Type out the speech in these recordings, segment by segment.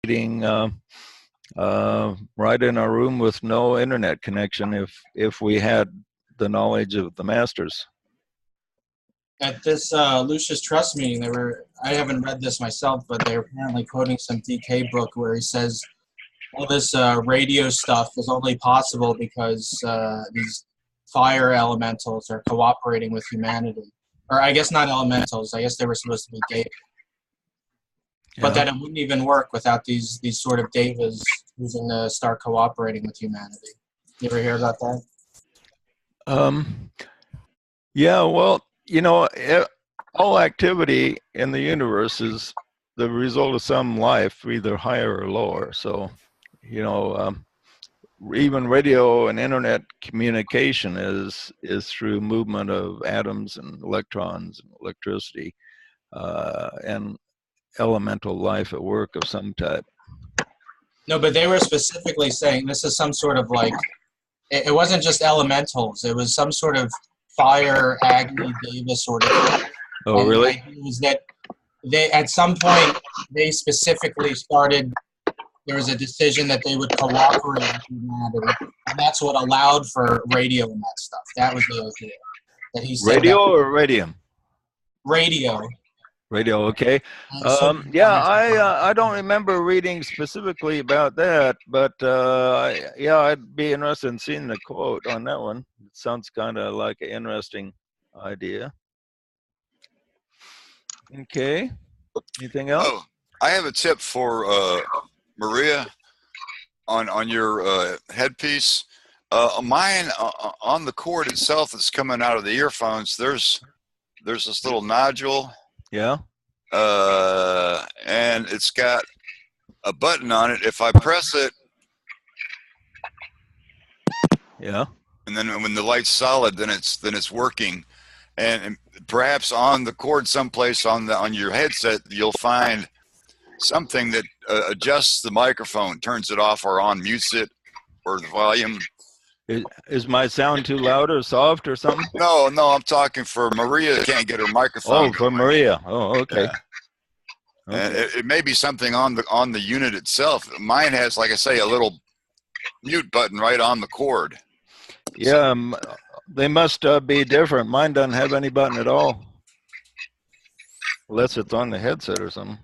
meeting right in our room with no internet connection if we had the knowledge of the masters. At this Lucius Trust meeting, I haven't read this myself, but they're apparently quoting some DK book where he says all this radio stuff is only possible because these fire elementals are cooperating with humanity. Or I guess not elementals, I guess they were supposed to be devas. But that it wouldn't even work without these sort of devas using to start cooperating with humanity. You ever hear about that? Yeah, well, you know, all activity in the universe is the result of some life, either higher or lower. So, you know, even radio and internet communication is through movement of atoms and electrons and electricity and elemental life at work of some type. No, but they were specifically saying this is some sort of like, it wasn't just elementals, it was some sort of fire, Agni, Deva sort of thing. Oh, and really? The idea was that they, at some point, they specifically started, there was a decision that they would cooperate with humanity, and that's what allowed for radio and that stuff. That was the idea. That he said radio that, or radium? Radio. Radio, okay. Yeah, I don't remember reading specifically about that, but yeah, I'd be interested in seeing the quote on that one. It sounds kind of like an interesting idea. Okay. Anything else? Oh, I have a tip for Maria on your headpiece. Mine on the cord itself that's coming out of the earphones. There's this little nodule. Yeah. And it's got a button on it. If I press it, yeah, and then when the light's solid, then it's working. And perhaps on the cord someplace on your headset, you'll find something that adjusts the microphone, turns it off or on, mutes it, or the volume. Is my sound too loud or soft or something? No, I'm talking for Maria. Can't get her microphone. Oh, for Maria. Oh, okay. Yeah. And it may be something on the unit itself. Mine has, like I say, a little mute button right on the cord. Yeah, they must be different. Mine doesn't have any button at all, unless it's on the headset or something.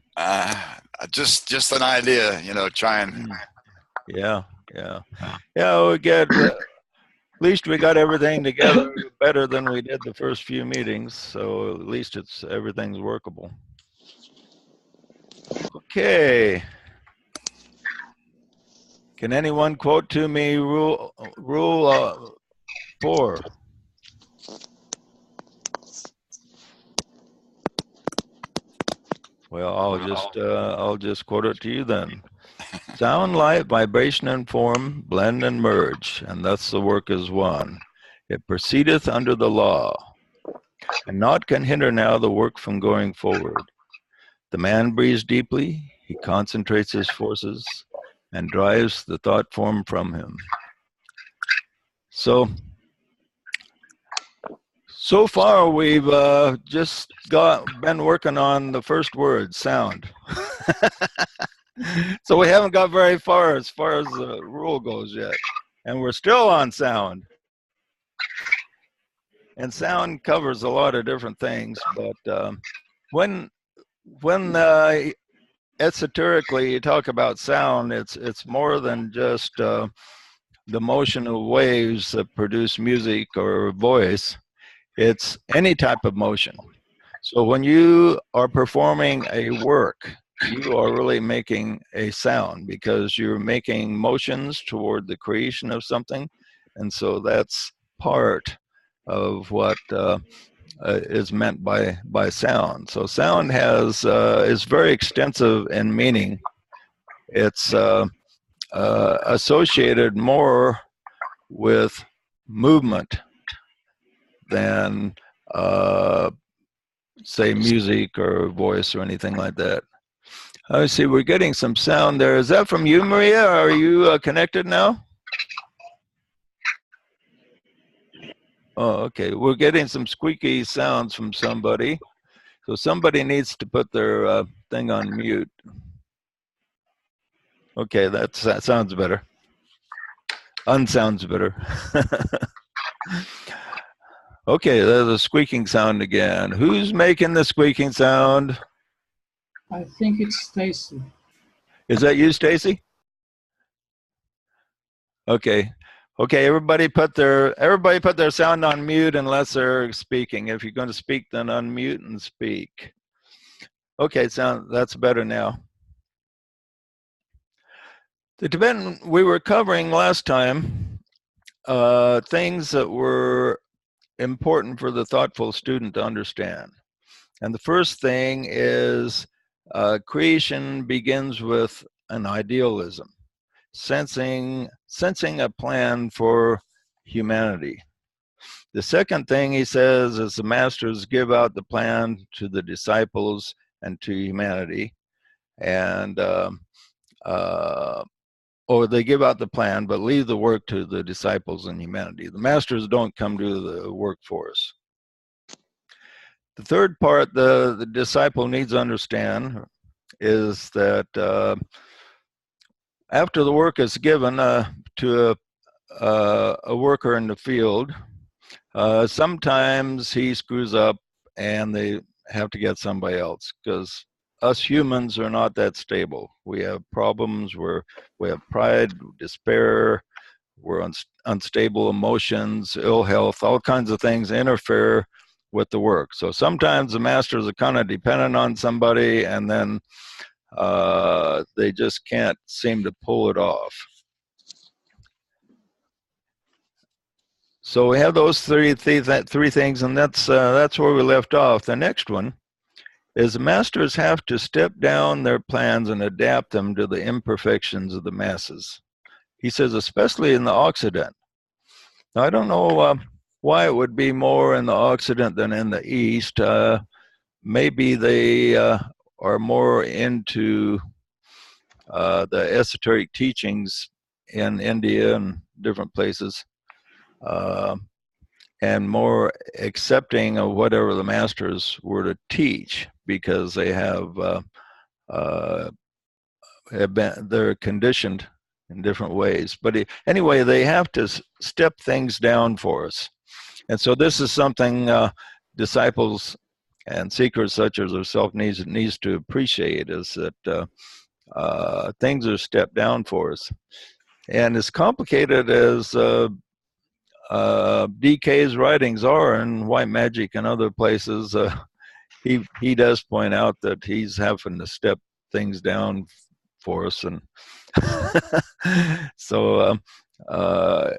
Just an idea, you know. Trying. Yeah. We get. At least we got everything together better than we did the first few meetings, so at least everything's workable. Okay. Can anyone quote to me rule 4? Well, I'll just quote it to you then. Sound, light, vibration, and form blend and merge, and thus the work is one. It proceedeth under the law, and naught can hinder now the work from going forward. The man breathes deeply, he concentrates his forces, and drives the thought form from him. So far we've just been working on the first word, sound. So we haven't got very far as the rule goes yet, and we're still on sound. And sound covers a lot of different things, but when esoterically you talk about sound, it's more than just the motion of waves that produce music or voice. It's any type of motion. So when you are performing a work, you are really making a sound because you're making motions toward the creation of something, and so that's part of what is meant by sound. So sound is very extensive in meaning. It's associated more with movement than say music or voice or anything like that. I see we're getting some sound there. Is that from you, Maria? Are you connected now? Oh, okay. We're getting some squeaky sounds from somebody. So somebody needs to put their thing on mute. Okay, that sounds better. Unsounds better. Okay, there's a squeaking sound again. Who's making the squeaking sound? I think it's Stacy. Is that you, Stacy? Okay. Okay, everybody put their sound on mute unless they're speaking. If you're going to speak, then unmute and speak. Okay, that's better now. The Tibetan, we were covering last time things that were important for the thoughtful student to understand. And the first thing is creation begins with an idealism, sensing a plan for humanity. The second thing he says is the masters give out the plan to the disciples and to humanity, and or they give out the plan but leave the work to the disciples and humanity. The masters don't come do the work for us. The third part the disciple needs to understand is that after the work is given to a worker in the field, sometimes he screws up and they have to get somebody else, because us humans are not that stable. We have problems where we have pride, despair, we're unstable emotions, ill health, all kinds of things interfere with the work. So sometimes the masters are kind of dependent on somebody, and then they just can't seem to pull it off. So we have those three things, and that's where we left off. The next one is the masters have to step down their plans and adapt them to the imperfections of the masses. He says, especially in the Occident. Now, I don't know why it would be more in the Occident than in the East. Maybe they are more into the esoteric teachings in India and different places, and more accepting of whatever the masters were to teach, because they have been, they're conditioned in different ways. But anyway, they have to step things down for us. And so this is something disciples and seekers such as ourselves needs to appreciate, is that things are stepped down for us. And as complicated as DK's writings are in White Magic and other places, he does point out that he's having to step things down for us, and so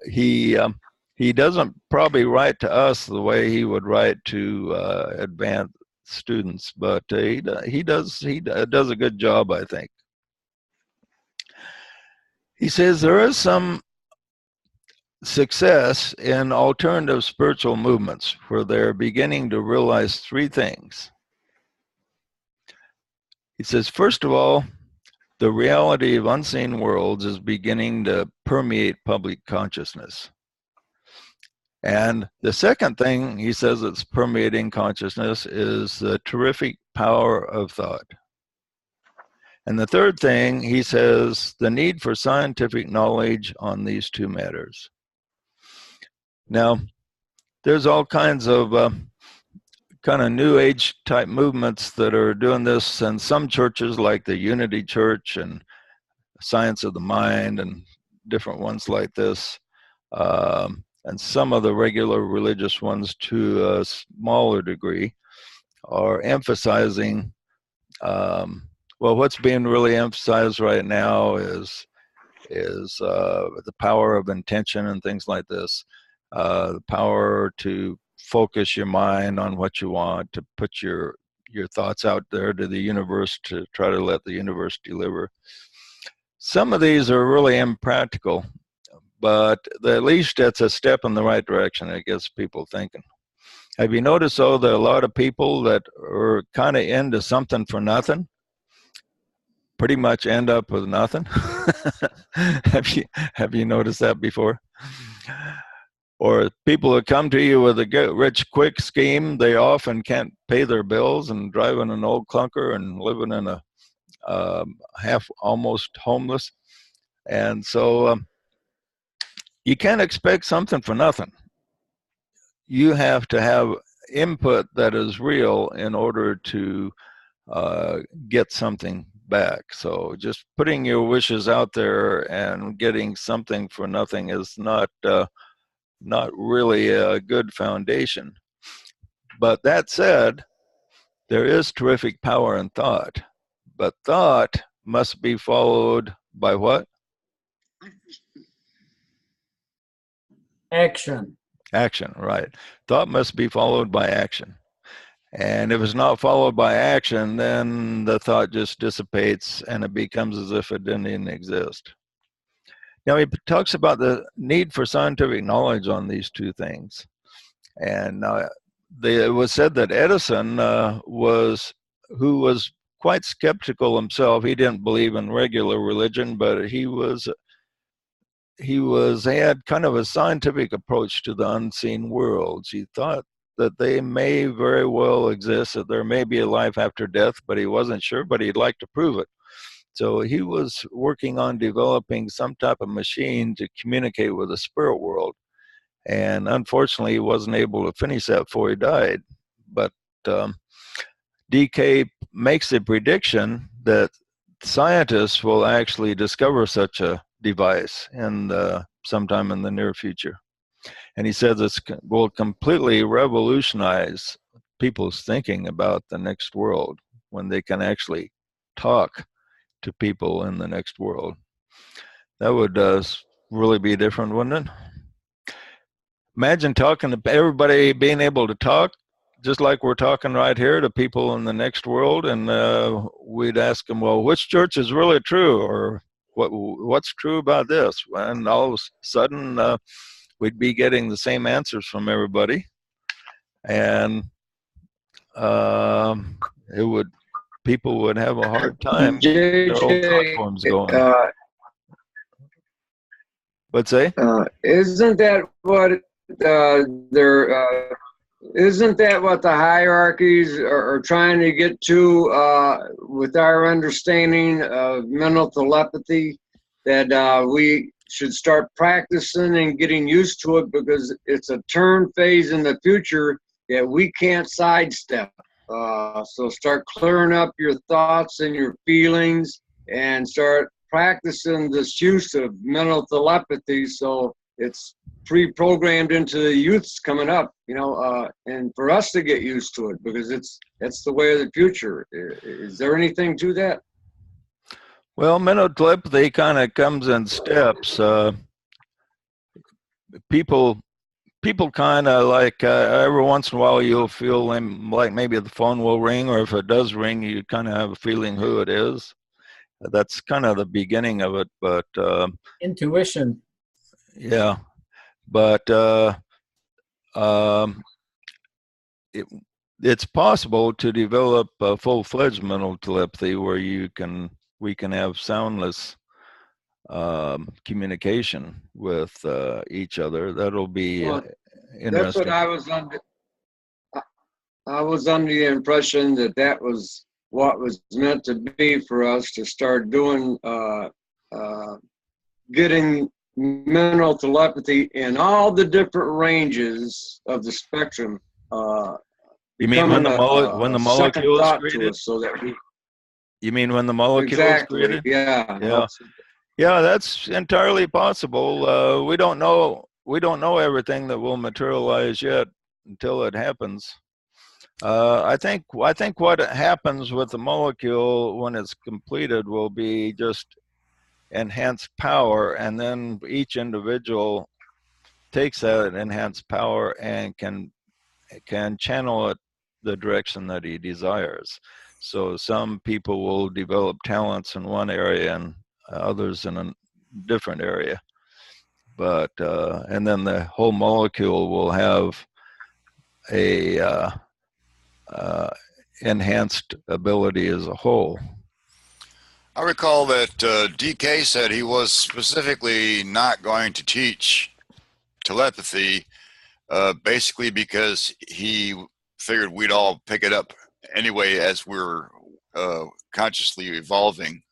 he doesn't probably write to us the way he would write to advanced students, but he does a good job, I think. He says there is some success in alternative spiritual movements where they're beginning to realize three things. He says, first of all, the reality of unseen worlds is beginning to permeate public consciousness. And the second thing he says that's permeating consciousness is the terrific power of thought. And the third thing, he says, the need for scientific knowledge on these two matters. Now, there's all kinds of kind of new age type movements that are doing this, and some churches like the Unity Church and Science of the Mind and different ones like this, and some of the regular religious ones to a smaller degree are emphasizing, well, what's being really emphasized right now is the power of intention and things like this, the power to focus your mind on what you want, to put your thoughts out there to the universe, to try to let the universe deliver. Some of these are really impractical, but at least it's a step in the right direction. It gets people thinking. Have you noticed, though, that a lot of people that are kind of into something for nothing pretty much end up with nothing? Have you noticed that before? Or people who come to you with a get rich quick scheme, they often can't pay their bills and driving an old clunker and living in a half almost homeless. And so you can't expect something for nothing. You have to have input that is real in order to get something back. So just putting your wishes out there and getting something for nothing is not really a good foundation. But that said, there is terrific power in thought. But thought must be followed by what? Action. Action, right. Thought must be followed by action. And if it's not followed by action, then the thought just dissipates and it becomes as if it didn't even exist. Now, he talks about the need for scientific knowledge on these two things. And it was said that Edison who was quite skeptical himself. He didn't believe in regular religion, but he had kind of a scientific approach to the unseen worlds. He thought that they may very well exist, that there may be a life after death, but he wasn't sure, but he'd like to prove it. So he was working on developing some type of machine to communicate with the spirit world. And unfortunately, he wasn't able to finish that before he died. But DK makes a prediction that scientists will actually discover such a device sometime in the near future. And he says it will completely revolutionize people's thinking about the next world when they can actually talk to people in the next world. That would really be different, wouldn't it? Imagine talking to everybody, being able to talk just like we're talking right here to people in the next world, and we'd ask them, well, which church is really true, or what's true about this? And all of a sudden, we'd be getting the same answers from everybody, and people would have a hard time getting their own thought forms going. What's say? Isn't that what isn't that what the hierarchies are trying to get to with our understanding of mental telepathy? That we should start practicing and getting used to it, because it's a turn phase in the future that we can't sidestep. So start clearing up your thoughts and your feelings and start practicing this use of mental telepathy, so it's pre-programmed into the youths coming up, and for us to get used to it, because that's the way of the future. Is there anything to that? Well, mental telepathy kind of comes in steps. People kind of like every once in a while you'll feel like maybe the phone will ring, or if it does ring, you kind of have a feeling who it is. That's kind of the beginning of it, but intuition. Yeah, but it's possible to develop a full-fledged mental telepathy where we can have soundless communication with each other. That'll be interesting. That's what I was under. I was under the impression that was what was meant to be for us to start doing, getting mental telepathy in all the different ranges of the spectrum. You mean when the molecule is created? So that you mean when the molecule is created? Yeah. Yeah, that's entirely possible. We don't know everything that will materialize yet until it happens. I think what happens with the molecule when it's completed will be just enhanced power, and then each individual takes that enhanced power and can channel it the direction that he desires. So some people will develop talents in one area and others in a different area, but and then the whole molecule will have a enhanced ability as a whole. I recall that DK said he was specifically not going to teach telepathy, basically because he figured we'd all pick it up anyway as we're consciously evolving.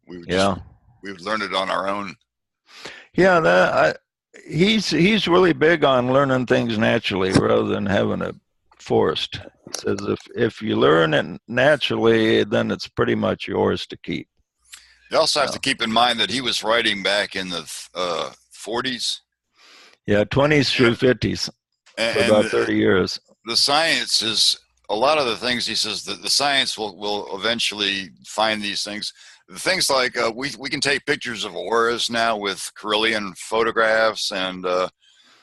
We would just, we would learn it on our own. Yeah, he's really big on learning things naturally rather than having it forced. He says if you learn it naturally, then it's pretty much yours to keep. You also have to keep in mind that he was writing back in the 40s. Yeah, 20s through 50s, for about 30 years. The science is, a lot of the things he says that the science will eventually find these things. The things like we can take pictures of auras now with Carillion photographs, and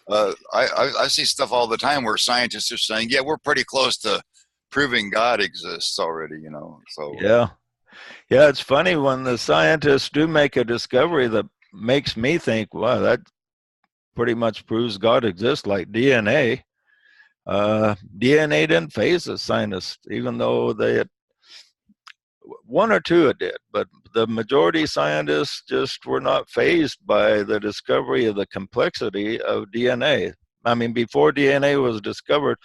I see stuff all the time where scientists are saying, yeah, we're pretty close to proving God exists already, you know. So yeah, it's funny when the scientists do make a discovery that makes me think, wow, that pretty much proves God exists, like DNA. DNA didn't phase the scientists, even though one or two it did, but the majority scientists just were not phased by the discovery of the complexity of DNA. I mean, before DNA was discovered,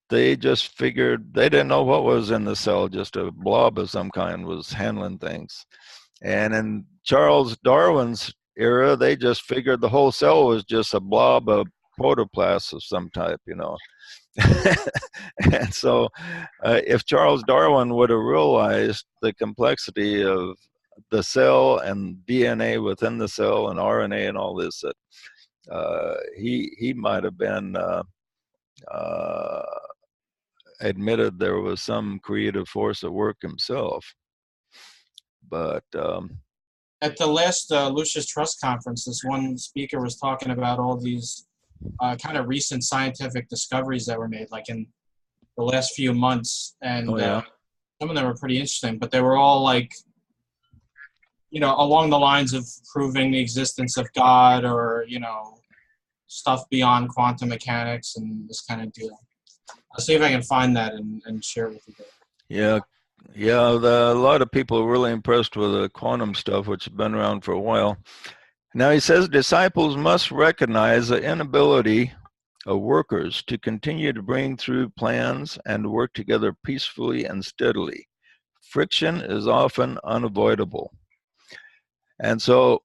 they just figured, they didn't know what was in the cell, just a blob of some kind was handling things. And in Charles Darwin's era, they just figured the whole cell was just a blob of protoplasm of some type, you know. And so if Charles Darwin would have realized the complexity of the cell and DNA within the cell and RNA and all this, that he might have been admitted there was some creative force at work himself. But at the last Lucius Trust conference, this one speaker was talking about all these kind of recent scientific discoveries that were made, like in the last few months, and some of them were pretty interesting, but they were all like, you know, along the lines of proving the existence of God, or, you know, stuff beyond quantum mechanics and this kind of deal. I'll see if I can find that and share it with you guys. Yeah, a lot of people are really impressed with the quantum stuff, which has been around for a while. Now he says disciples must recognize the inability of workers to continue to bring through plans and work together peacefully and steadily. Friction is often unavoidable. And so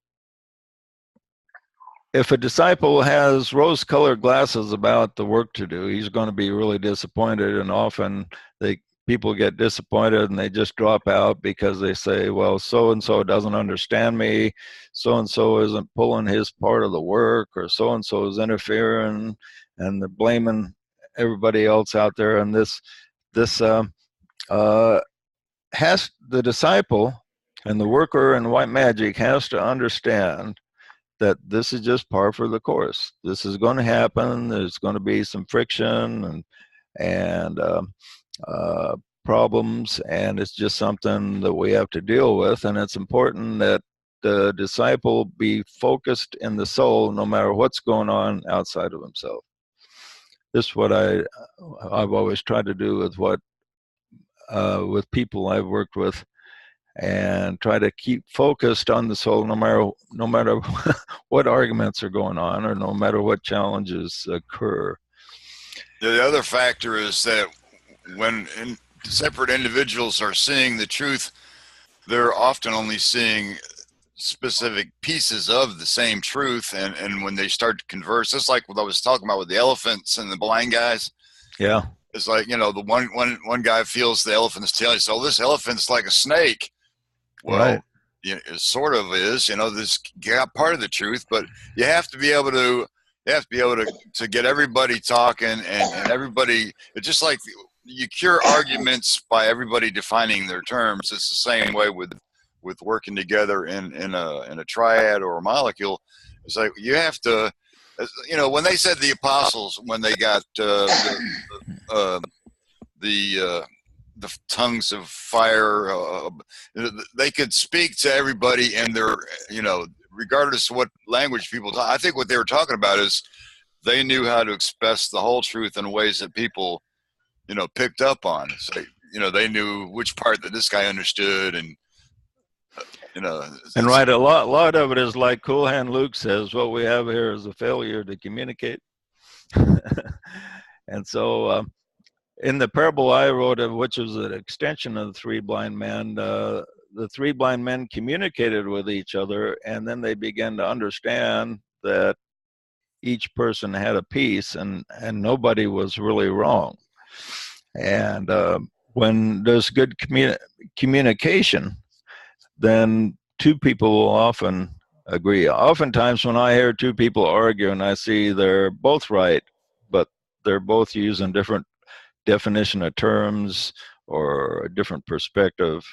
if a disciple has rose-colored glasses about the work to do, he's going to be really disappointed, and often people get disappointed and they just drop out because they say, well, so-and-so doesn't understand me, so-and-so isn't pulling his part of the work, or so-and-so is interfering, and they're blaming everybody else out there. And this has the disciple and the worker in white magic has to understand that this is just par for the course. This is going to happen. There's going to be some friction and problems, and it's just something that we have to deal with. And it's important that the disciple be focused in the soul no matter what's going on outside of himself. This is what I've always tried to do with people I've worked with, and try to keep focused on the soul no matter what arguments are going on, or no matter what challenges occur. The other factor is that when separate individuals are seeing the truth, they're often only seeing specific pieces of the same truth, and when they start to converse, it's like what I was talking about with the elephants and the blind guys. Yeah, it's like, you know, the one guy feels the elephant's tail. He says, "Oh, this elephant's like a snake." Well, right. It sort of is, you know, this got part of the truth, but you have to be able to get everybody talking, and everybody. It's just like you cure arguments by everybody defining their terms. It's the same way with working together in a triad or a molecule. It's like you have to, you know, when they said the apostles, when they got the tongues of fire, they could speak to everybody, and they're, you know, regardless of what language people talk. I think what they were talking about is they knew how to express the whole truth in ways that people, you know, picked up on. So, you know, they knew which part that this guy understood, and you know. And right, a lot of it is like Cool Hand Luke says, what we have here is a failure to communicate. And so in the parable I wrote, which was an extension of the three blind men, the three blind men communicated with each other, and then they began to understand that each person had a piece, and nobody was really wrong. And when there's good communication, then two people will often agree. Oftentimes when I hear two people argue and I see they're both right, but they're both using different definition of terms or a different perspective,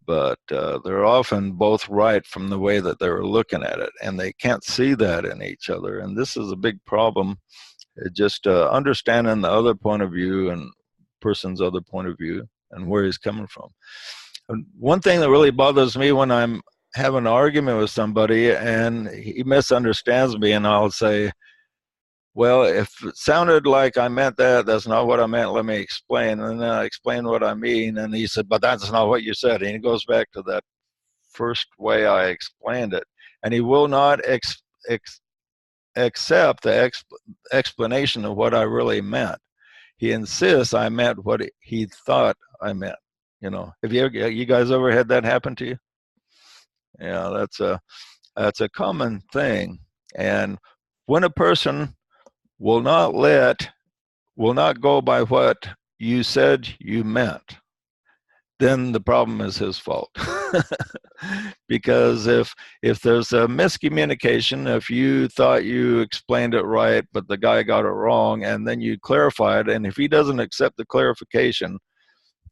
but they're often both right from the way that they're looking at it, and they can't see that in each other. And this is a big problem. Just understanding the other point of view and person's other point of view and where he's coming from. And one thing that really bothers me when I'm having an argument with somebody and he misunderstands me, and I'll say, well, if it sounded like I meant that, that's not what I meant, let me explain. And then I explain what I mean, and he said, but that's not what you said. And he goes back to that first way I explained it. And he will not accept the explanation of what I really meant. He insists I meant what he thought I meant. You know, have you guys ever had that happen to you? Yeah, that's a common thing. And when a person will not go by what you said you meant, then the problem is his fault. Because if there's a miscommunication, if you thought you explained it right, but the guy got it wrong, and then you clarify it, and if he doesn't accept the clarification,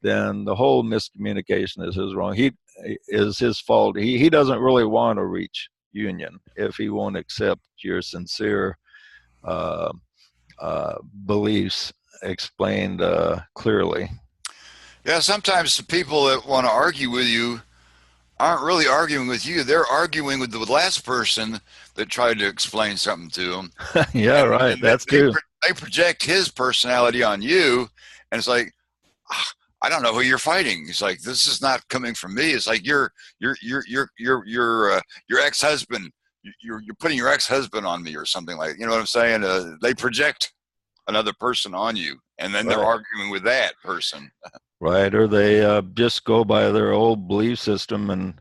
then the whole miscommunication is his fault. He doesn't really want to reach union if he won't accept your sincere beliefs explained clearly. Yeah, sometimes the people that want to argue with you aren't really arguing with you. They're arguing with the last person that tried to explain something to them. Yeah, right. That's true. They project his personality on you, and it's like, I don't know who you're fighting. It's like, this is not coming from me. It's like your ex-husband. You're putting your ex-husband on me or something like. You know what I'm saying? They project another person on you, and then they're arguing with that person. Right, or they just go by their old belief system, and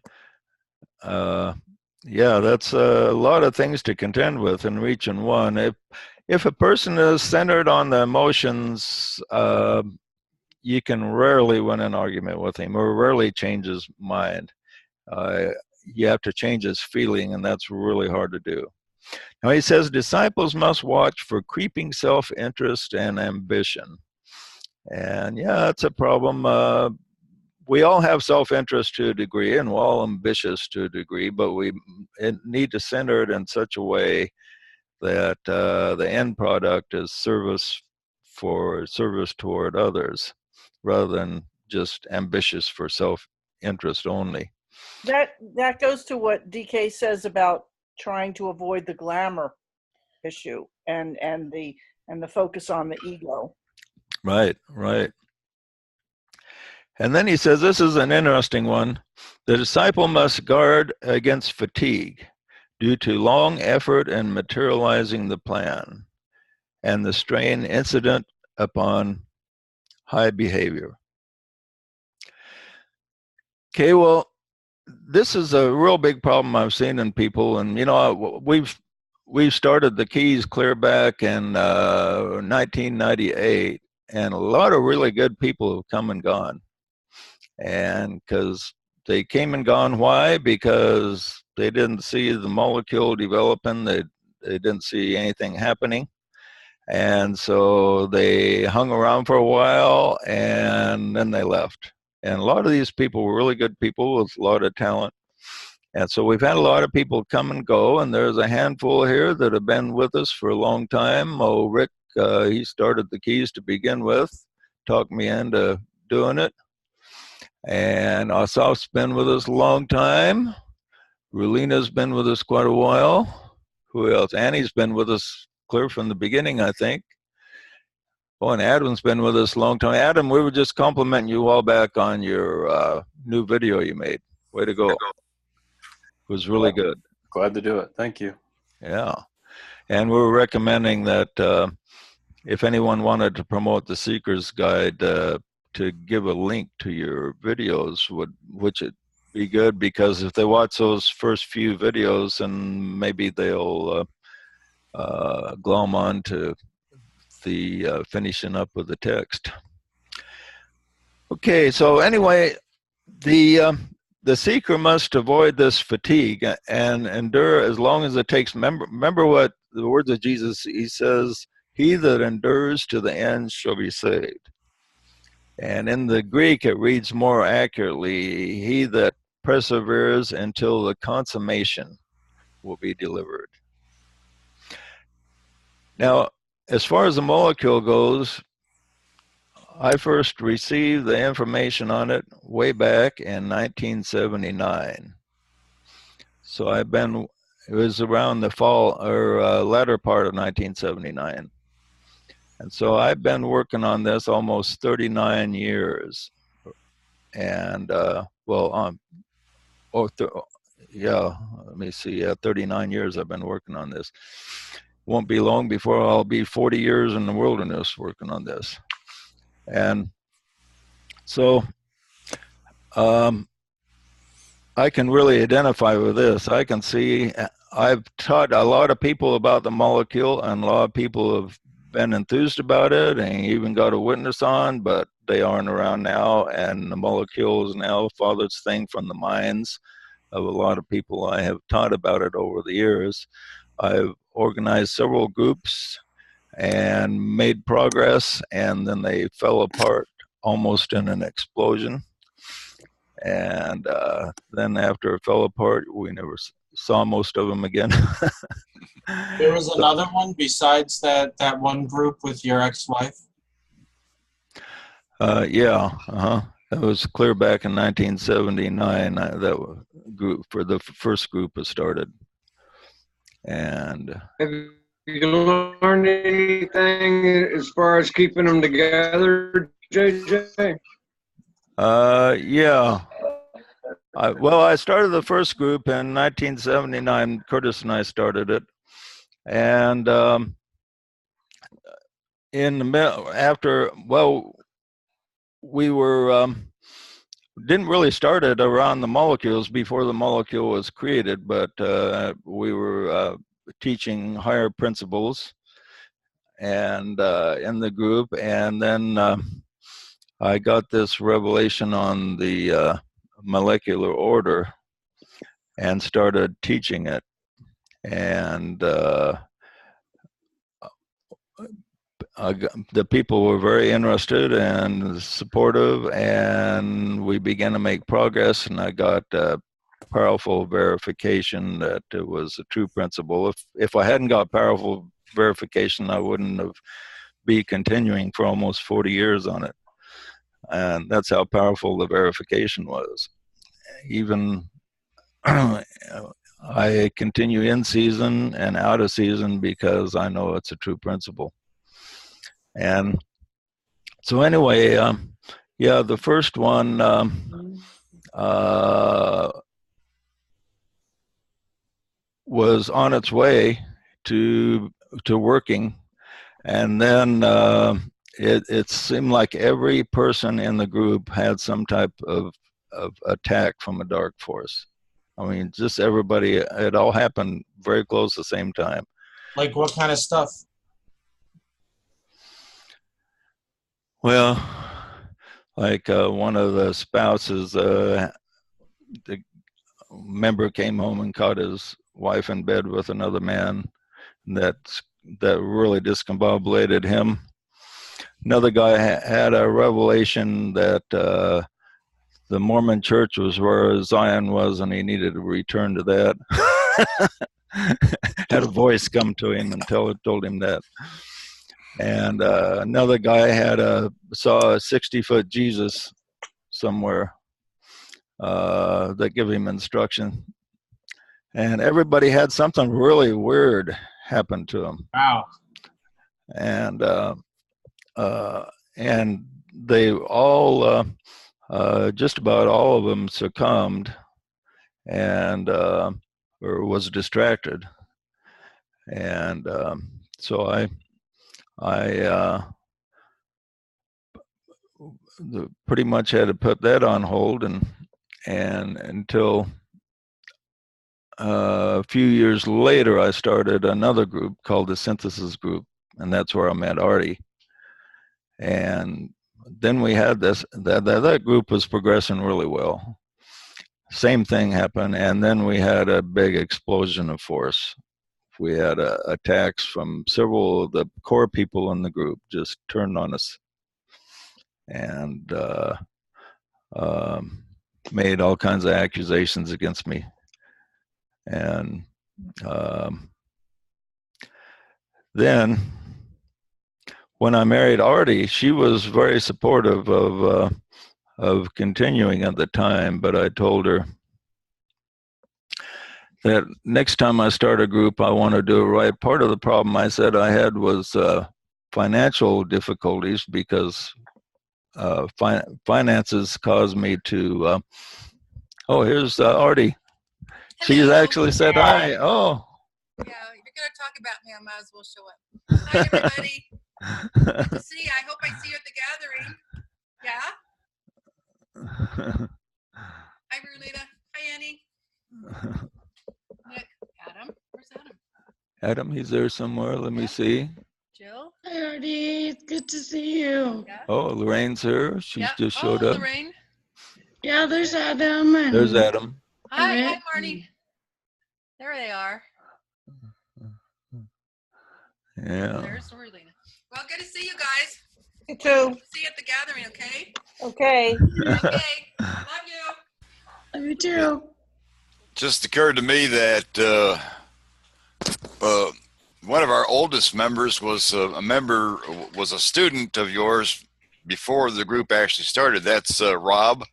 yeah, that's a lot of things to contend with in reaching one. If a person is centered on the emotions, you can rarely win an argument with him, or rarely change his mind. You have to change his feeling, and that's really hard to do. Now he says disciples must watch for creeping self-interest and ambition. And yeah, that's a problem. We all have self-interest to a degree, and we're all ambitious to a degree, but we need to center it in such a way that the end product is service toward others, rather than just ambitious for self-interest only. That goes to what DK says about trying to avoid the glamour issue and the focus on the ego. Right. And then he says, this is an interesting one. The disciple must guard against fatigue due to long effort in materializing the plan and the strain incident upon high behavior. Okay, well, this is a real big problem I've seen in people, and you know, we've started the Keys clear back in 1998, and a lot of really good people have come and gone. And because they came and gone, why? Because they didn't see the molecule developing, they didn't see anything happening. And so they hung around for a while, and then they left. And a lot of these people were really good people with a lot of talent. And so we've had a lot of people come and go, and there's a handful here that have been with us for a long time. Oh, Rick, he started the Keys to begin with, talked me into doing it. And Asaf's been with us a long time. Rulina's been with us quite a while. Who else? Annie's been with us clear from the beginning, I think. Oh, and Adam's been with us a long time. Adam, we were just complimenting you all back on your new video you made. Way to go. It was really good. Glad to do it. Thank you. Yeah. And we were recommending that if anyone wanted to promote the Seeker's Guide, to give a link to your videos, which it be good, because if they watch those first few videos, and maybe they'll glom on to the finishing up of the text. Okay, so anyway, the seeker must avoid this fatigue and endure as long as it takes. Remember what the words of Jesus, he says, he that endures to the end shall be saved. And in the Greek, it reads more accurately, he that perseveres until the consummation will be delivered. Now, as far as the molecule goes, I first received the information on it way back in 1979. So it was around the fall or latter part of 1979. And so I've been working on this almost 39 years. And, yeah, let me see, 39 years I've been working on this. Won't be long before I'll be 40 years in the wilderness working on this. And so I can really identify with this. I can see, I've taught a lot of people about the molecule, and a lot of people have been enthused about it and even got a witness on, but they aren't around now, and the molecule is now farthest thing from the minds of a lot of people I have taught about it over the years. I've organized several groups and made progress, and then they fell apart almost in an explosion. And then after it fell apart, we never saw most of them again. There was another one besides that one group with your ex-wife? Yeah, that was clear back in 1979. That group, for the first group, was started. And have you learned anything as far as keeping them together, JJ? Yeah. I started the first group in 1979. Curtis and I started it, and in the middle, we were didn't really start it around the molecules before the molecule was created, but we were teaching higher principles and in the group, and then I got this revelation on the molecular order and started teaching it, and the people were very interested and supportive, and we began to make progress, and I got powerful verification that it was a true principle. If I hadn't got powerful verification, I wouldn't have been continuing for almost 40 years on it. And that's how powerful the verification was. Even I continue in season and out of season because I know it's a true principle. And so anyway, yeah, the first one was on its way to working, and then it seemed like every person in the group had some type of attack from a dark force. I mean, just everybody, it all happened very close at the same time. Like what kind of stuff? Well, like one of the spouses, the member came home and caught his wife in bed with another man. That really discombobulated him. Another guy had a revelation that the Mormon church was where Zion was, and he needed to return to that. Had a voice come to him and told him that. And another guy saw a 60-foot Jesus somewhere that gave him instruction. And everybody had something really weird happen to them. Wow. And they all, just about all of them succumbed and or was distracted. And so I pretty much had to put that on hold, and until a few years later, I started another group called the Synthesis Group, and that's where I met Artie. And then we had this, that group was progressing really well. Same thing happened, and then we had a big explosion of force. We had attacks from several of the core people in the group just turned on us and made all kinds of accusations against me. And then when I married Artie, she was very supportive of continuing at the time, but I told her that next time I start a group, I want to do it right. Part of the problem I said I had was financial difficulties, because finances caused me to. Oh, here's Artie. She's Hello. actually said hi. Oh. Yeah, if you're going to talk about me, I might as well show up. Hi, everybody. Good to see you. I hope I see you at the gathering. Yeah? Hi, Rulita. Hi, Annie. Nick. Adam. Where's Adam? Adam, he's there somewhere. Let me see. Jill. Hi, Artie. It's good to see you. Yeah. Oh, Lorraine's here. She's just showed up. Lorraine. Yeah, there's Adam. And There's Adam. Hi, Rick. Marnie. There they are. Yeah. There's Rulita. Well, good to see you guys. You too. See you at the gathering, okay? Okay. Okay. Love you. Love you too. Just occurred to me that one of our oldest members was a student of yours before the group actually started. That's Rob.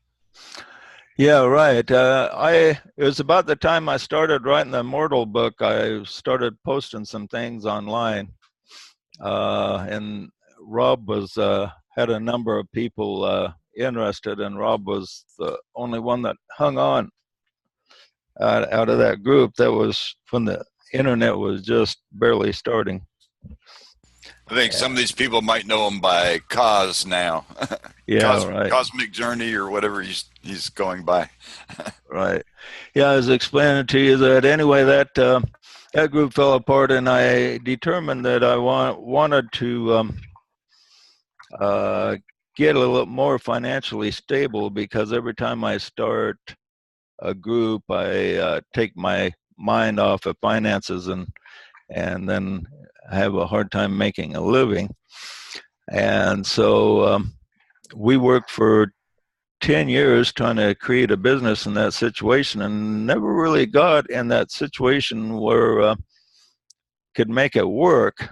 Yeah, right. It was about the time I started writing the Immortal book. I started posting some things online, and Rob was had a number of people interested, and Rob was the only one that hung on out of that group. That was when the internet was just barely starting. I think some of these people might know him by Cos now. Yeah, right. Cosmic Journey or whatever he's going by. Right. Yeah, I was explaining to you that anyway, that that group fell apart, and I determined that I wanted to get a little more financially stable, because every time I start a group, I take my mind off of finances and then have a hard time making a living. And so we worked for 10 years trying to create a business in that situation, and never really got in that situation where could make it work.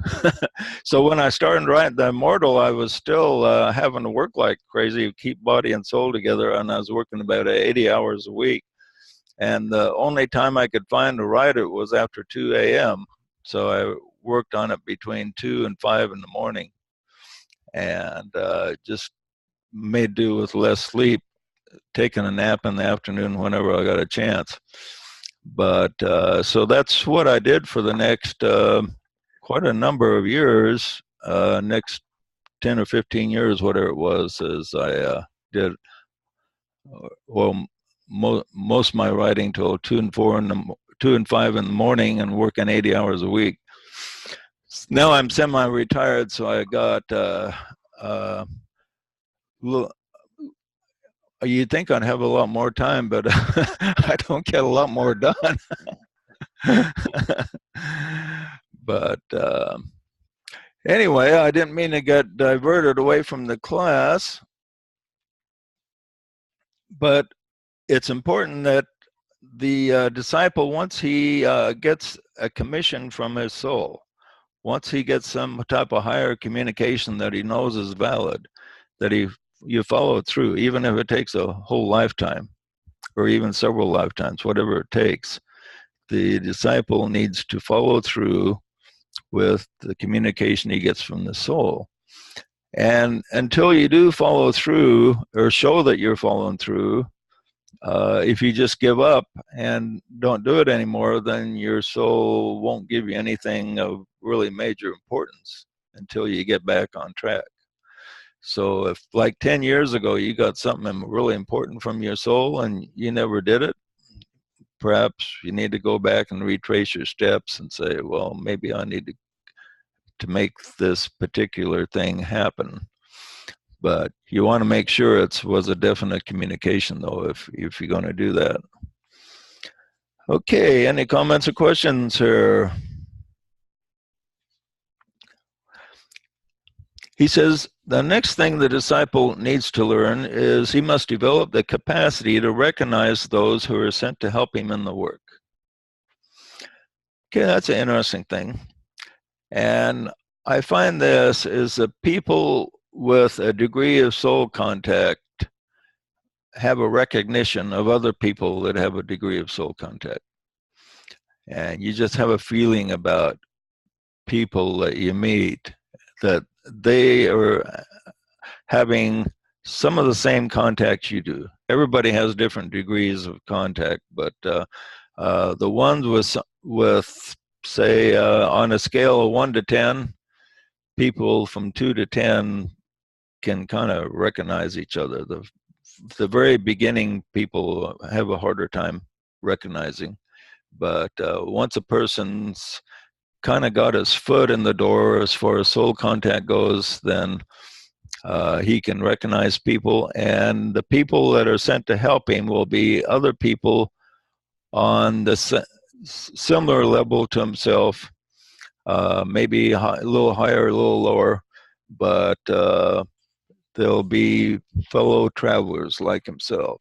So when I started writing the Immortal, I was still having to work like crazy, keep body and soul together, and I was working about 80 hours a week. And the only time I could find to write it was after 2 a.m. So I worked on it between 2 and 5 in the morning, and just made do with less sleep, taking a nap in the afternoon whenever I got a chance. But so that's what I did for the next quite a number of years, next 10 or 15 years, whatever it was, as I did, well, most of my writing till 2 and 5 in the morning, and working 80 hours a week. Now I'm semi-retired, so I got you'd think I'd have a lot more time, but I don't get a lot more done. But anyway, I didn't mean to get diverted away from the class, but it's important that the disciple, once he gets a commission from his soul, once he gets some type of higher communication that he knows is valid, that you follow it through, even if it takes a whole lifetime or even several lifetimes, whatever it takes. The disciple needs to follow through with the communication he gets from the soul. And until you do follow through or show that you're following through, if you just give up and don't do it anymore, then your soul won't give you anything of really major importance. until you get back on track. So if like 10 years ago you got something really important from your soul and you never did it, perhaps you need to go back and retrace your steps and say, well, maybe I need to make this particular thing happen. But you want to make sure it was a definite communication, though, if you're going to do that. Okay, any comments or questions here? He says, the next thing the disciple needs to learn is he must develop the capacity to recognize those who are sent to help him in the work. Okay, that's an interesting thing. And I find this is that people with a degree of soul contact have a recognition of other people that have a degree of soul contact. And you just have a feeling about people that you meet that they are having some of the same contacts you do. Everybody has different degrees of contact, but the ones with say on a scale of 1 to 10, people from 2 to 10 can kind of recognize each other. The very beginning people have a harder time recognizing, but once a person's kind of got his foot in the door as far as soul contact goes, then he can recognize people, and the people that are sent to help him will be other people on the similar level to himself, maybe a little higher, a little lower, but they'll be fellow travelers like himself.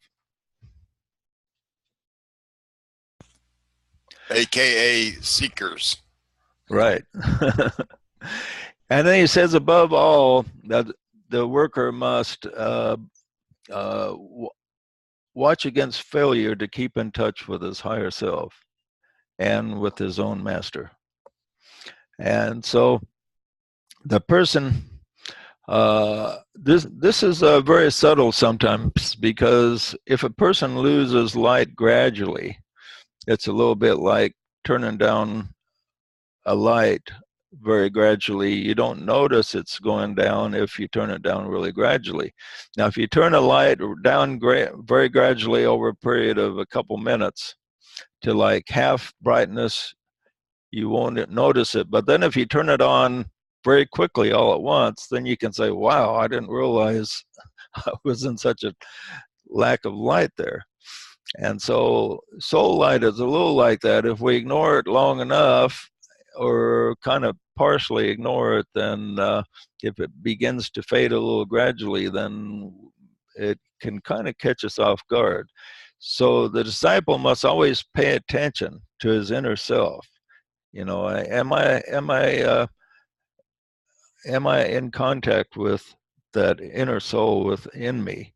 AKA seekers. Right. And then he says, above all, that the worker must watch against failure to keep in touch with his higher self and with his own master. And so the person, this is very subtle sometimes, because if a person loses light gradually, it's a little bit like turning down a light very gradually. You don't notice it's going down if you turn it down really gradually. Now, if you turn a light down very gradually over a period of a couple minutes to like half brightness, you won't notice it. But then if you turn it on very quickly all at once, then you can say, wow, I didn't realize I was in such a lack of light there. And so soul light is a little like that. If we ignore it long enough, or kind of partially ignore it, then if it begins to fade a little gradually, then it can kind of catch us off guard. So the disciple must always pay attention to his inner self. You know, am I in contact with that inner soul within me?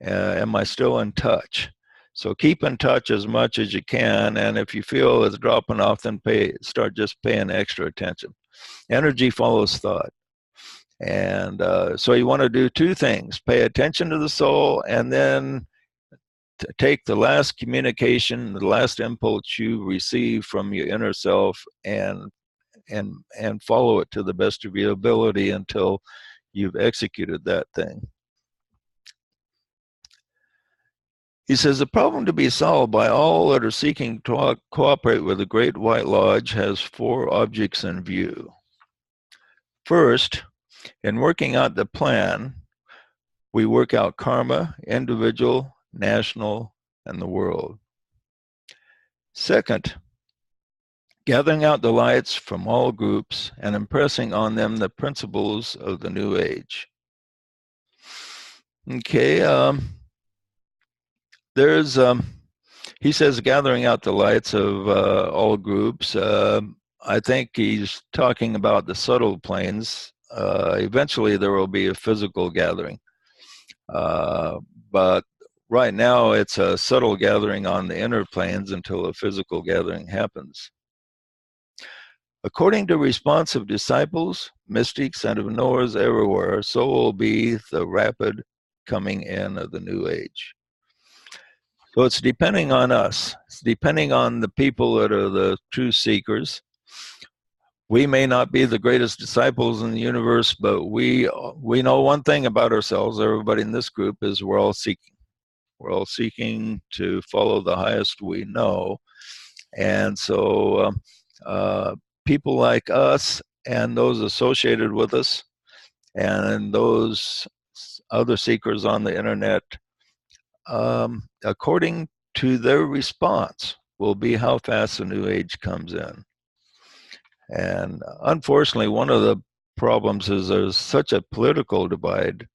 Am I still in touch? So keep in touch as much as you can, and if you feel it's dropping off, then start just paying extra attention. Energy follows thought. And so you want to do two things: pay attention to the soul, and then take the last communication, the last impulse you receive from your inner self, and follow it to the best of your ability until you've executed that thing. He says, the problem to be solved by all that are seeking to cooperate with the Great White Lodge has 4 objects in view. First, in working out the plan, we work out karma, individual, national, and the world. Second, gathering out the lights from all groups and impressing on them the principles of the New Age. Okay, there's, he says, gathering out the lights of all groups. I think he's talking about the subtle planes. Eventually there will be a physical gathering. But right now it's a subtle gathering on the inner planes until a physical gathering happens. According to responsive disciples, mystics, and of knowers everywhere, so will be the rapid coming in of the New Age. So it's depending on us. It's depending on the people that are the true seekers. we may not be the greatest disciples in the universe, but we know one thing about ourselves. Everybody in this group is we're all seeking. We're all seeking to follow the highest we know. And so people like us and those associated with us and those other seekers on the internet, according to their response, will be how fast the new age comes in. And unfortunately, one of the problems is there's such a political divide,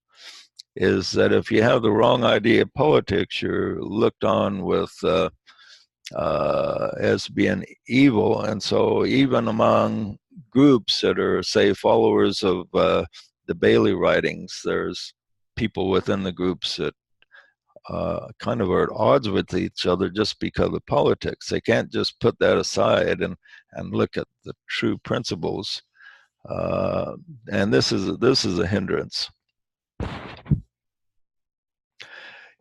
is that if you have the wrong idea of politics, you're looked on with as being evil. And so even among groups that are, say, followers of the Bailey writings, there's people within the groups that kind of are at odds with each other just because of politics. They can't just put that aside and look at the true principles. And this is a hindrance.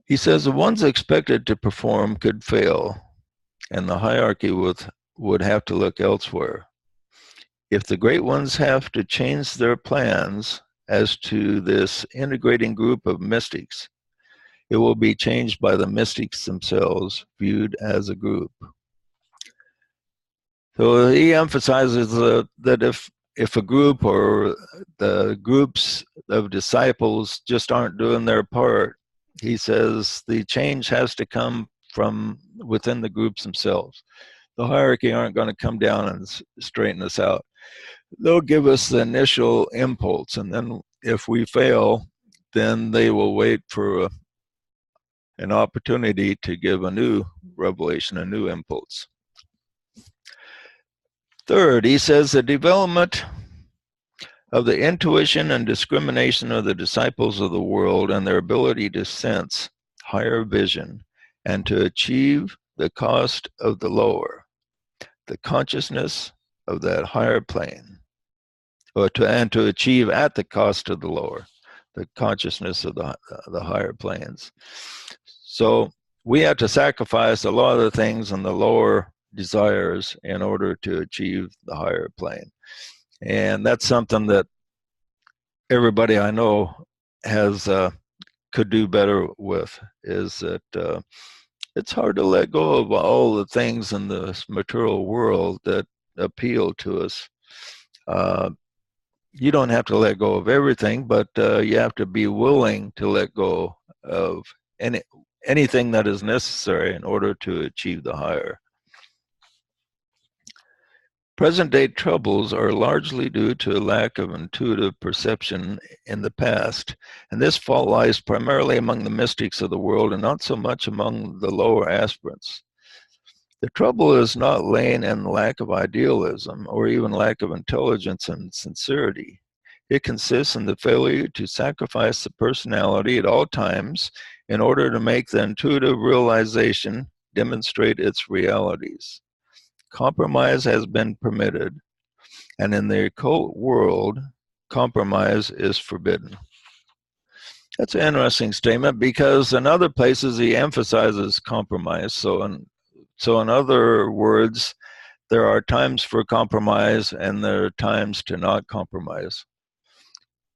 He says the ones expected to perform could fail, and the hierarchy would have to look elsewhere. If the great ones have to change their plans as to this integrating group of mystics, it will be changed by the mystics themselves, viewed as a group. So he emphasizes that if a group or the groups of disciples just aren't doing their part, he says the change has to come from within the groups themselves. The hierarchy aren't going to come down and straighten us out. They'll give us the initial impulse, and then if we fail, then they will wait for an opportunity to give a new revelation, a new impulse. Third, he says the development of the intuition and discrimination of the disciples of the world and their ability to sense higher vision and to achieve the cost of the lower, the consciousness of that higher plane, and to achieve at the cost of the lower, the consciousness of the higher planes. So we have to sacrifice a lot of the things in the lower desires in order to achieve the higher plane. And that's something that everybody I know could do better with, is that it's hard to let go of all the things in this material world that appeal to us. You don't have to let go of everything, but you have to be willing to let go of anything that is necessary in order to achieve the higher. Present-day troubles are largely due to a lack of intuitive perception in the past, and this fault lies primarily among the mystics of the world and not so much among the lower aspirants. The trouble is not laying in lack of idealism or even lack of intelligence and sincerity. It consists in the failure to sacrifice the personality at all times in order to make the intuitive realization demonstrate its realities. Compromise has been permitted, and in the occult world, compromise is forbidden. That's an interesting statement, because in other places he emphasizes compromise. So in other words, there are times for compromise and there are times to not compromise.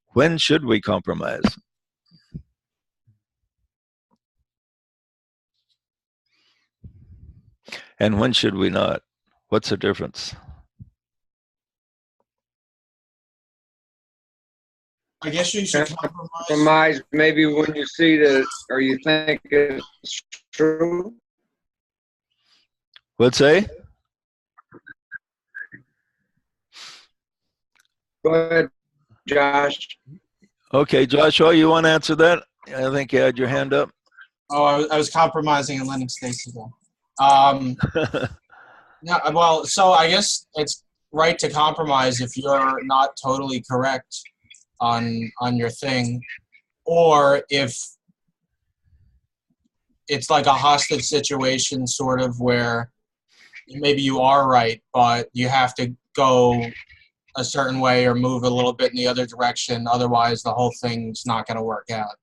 When should we compromise? And when should we not? What's the difference? I guess you should compromise maybe when you see that, or you think it's true. What's say? Go ahead, Josh. Okay, Joshua, you want to answer that? I think you had your hand up. Oh, I was compromising and letting Stacy go. Yeah, well, so I guess it's right to compromise if you're not totally correct on your thing, or if it's like a hostage situation, sort of, where maybe you are right, but you have to go a certain way or move a little bit in the other direction. Otherwise, the whole thing's not going to work out.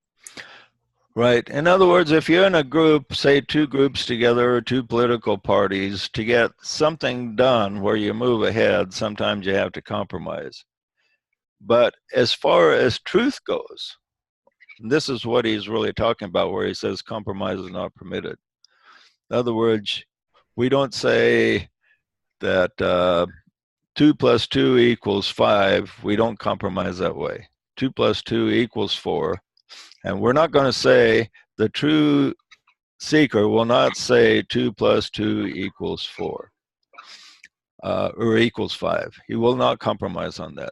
Right. In other words, if you're in a group, say 2 groups together or 2 political parties, to get something done where you move ahead, sometimes you have to compromise. But as far as truth goes, this is what he's really talking about, where he says compromise is not permitted. In other words, we don't say that 2 plus 2 equals 5. We don't compromise that way. 2 plus 2 equals 4. And we're not going to say, the true seeker will not say 2 plus 2 equals 4 or equals 5. He will not compromise on that.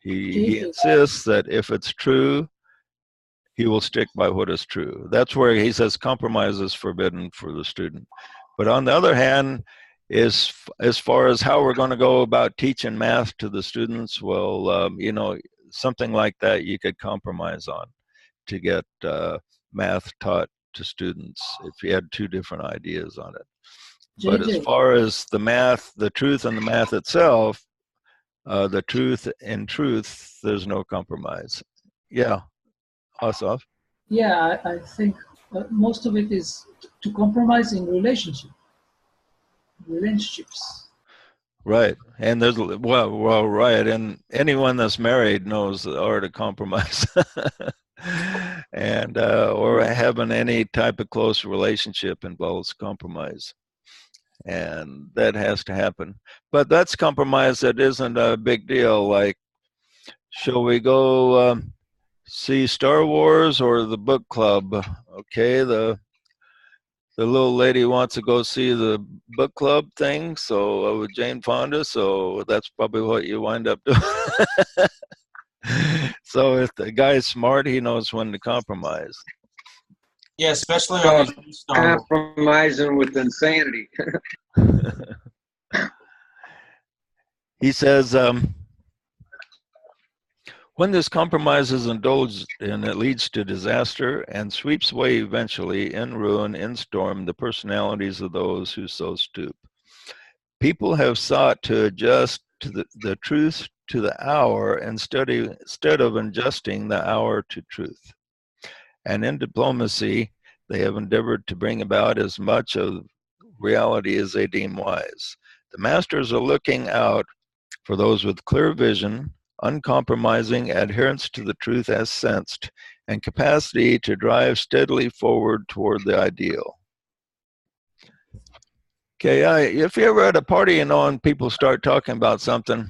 He insists that if it's true, he will stick by what is true. That's where he says compromise is forbidden for the student. But on the other hand, as far as how we're going to go about teaching math to the students, well, you know, something like that you could compromise on to get math taught to students if you had 2 different ideas on it. But as far as the math, the truth and the math itself, the truth in truth, there's no compromise. Yeah, Asaf? Yeah, I think most of it is to compromise in relationships. Right. And there's, well, right. And anyone that's married knows the art of compromise. And, or having any type of close relationship involves compromise. And that has to happen. But that's compromise that isn't a big deal. Like, shall we go see Star Wars or the book club? Okay, the little lady wants to go see the book club thing, so with Jane Fonda, so that's probably what you wind up doing. So if the guy's smart, he knows when to compromise. Yeah, especially on these new Star Wars. Compromising with insanity. He says, when this compromise is indulged in, it leads to disaster and sweeps away eventually, in ruin, in storm, the personalities of those who so stoop. People have sought to adjust to the truth to the hour instead of adjusting the hour to truth. And in diplomacy, they have endeavored to bring about as much of reality as they deem wise. The masters are looking out for those with clear vision, uncompromising adherence to the truth as sensed, and capacity to drive steadily forward toward the ideal. Okay, if you're ever at a party, and people start talking about something,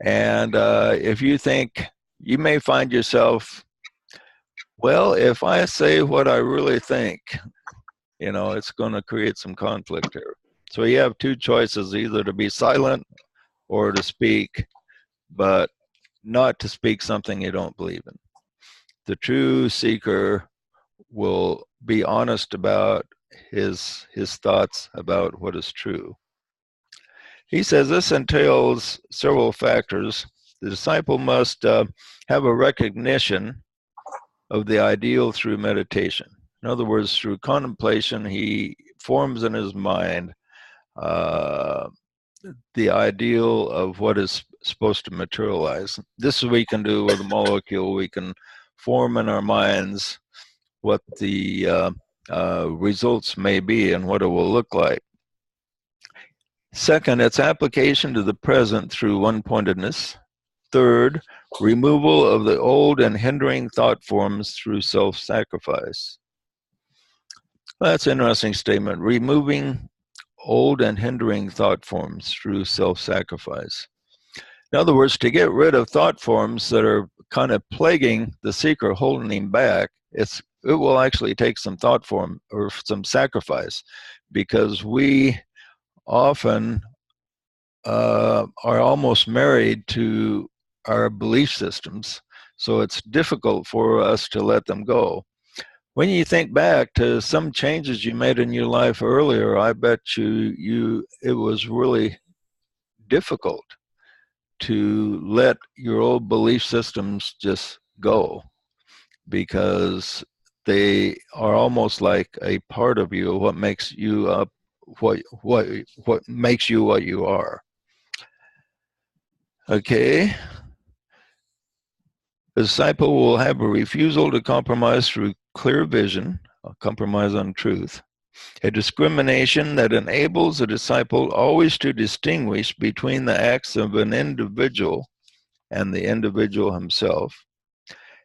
and if you think, you may find yourself, well, if I say what I really think, it's going to create some conflict here. So you have 2 choices, either to be silent or to speak, but not to speak something you don't believe in. The true seeker will be honest about his thoughts about what is true. He says this entails several factors. The disciple must have a recognition of the ideal through meditation. In other words, through contemplation, he forms in his mind the ideal of what is supposed to materialize. This we can do with a molecule. We can form in our minds what the results may be and what it will look like. Second, its application to the present through one-pointedness. Third, removal of the old and hindering thought forms through self-sacrifice. Well, that's an interesting statement. Removing old and hindering thought forms through self-sacrifice. In other words, to get rid of thought forms that are kind of plaguing the seeker, holding him back, it will actually take some thought form or some sacrifice, because we often are almost married to our belief systems, so it's difficult for us to let them go. When you think back to some changes you made in your life earlier, I bet it was really difficult to let your old belief systems just go, because they are almost like a part of you, what makes you up, what makes you what you are. Okay. The disciple will have a refusal to compromise through clear vision, a compromise on truth, a discrimination that enables a disciple always to distinguish between the acts of an individual and the individual himself.